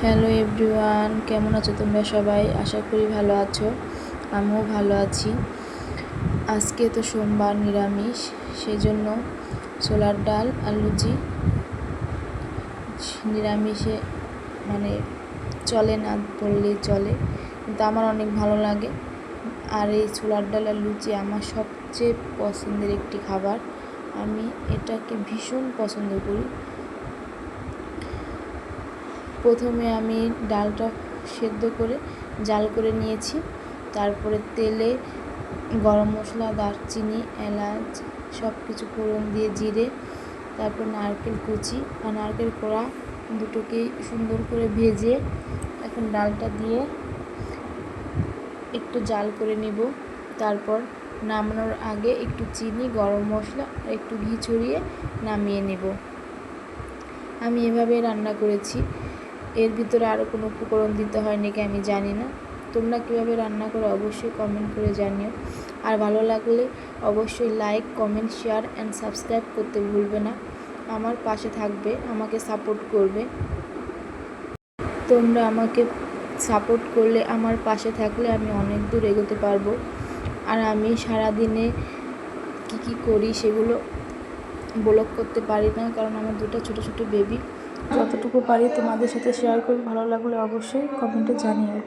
Hello everyone, কেমন আছো তোমরা সবাই? আশা করি ভালো আছো। আমিও ভালো আছি। আজকে তো সোমবার, নিরামিষ, সেজন্য ছোলার ডাল আর লুচি। নিরামিষে মানে চলে না বললেই চলে, কিন্তু আমার অনেক ভালো লাগে। আর এই ছোলার ডাল আর লুচি আমার সবচেয়ে পছন্দের একটি খাবার। আমি এটাকে ভীষণ পছন্দ করি। প্রথমে আমি ডালটা সেদ্ধ করে জাল করে নিয়েছি। তারপরে তেলে গরম মশলা, দারচিনি, এলাচ সব কিছু ফোড়ন দিয়ে, জিরে, তারপর নারকেল কুচি আর নারকেল কোড়া দুটোকেই সুন্দর করে ভেজে এখন ডালটা দিয়ে একটু জাল করে নিব। তারপর নামানোর আগে একটু চিনি, গরম মশলা আর একটু ঘি ছড়িয়ে নামিয়ে নেব। আমি এভাবে রান্না করেছি। এর ভিতরে আরও কোনো উপকরণ দিতে হয় নাকি আমি জানি না। তোমরা কীভাবে রান্না করো অবশ্যই কমেন্ট করে জানিও। আর ভালো লাগলে অবশ্যই like, comment, share and subscribe করতে ভুলবে না। আমার পাশে থাকবে, আমাকে সাপোর্ট করবে। তোমরা আমাকে সাপোর্ট করলে, আমার পাশে থাকলে আমি অনেক দূর এগোতে পারবো। আর আমি সারাদিনে কী করি সেগুলো ব্লগ করতে পারি না, কারণ আমার দুটো ছোটো ছোটো বেবি। যতটুকু পারি তোমাদের সাথে শেয়ার করি। ভালো লাগলে অবশ্যই কমেন্টে জানিও।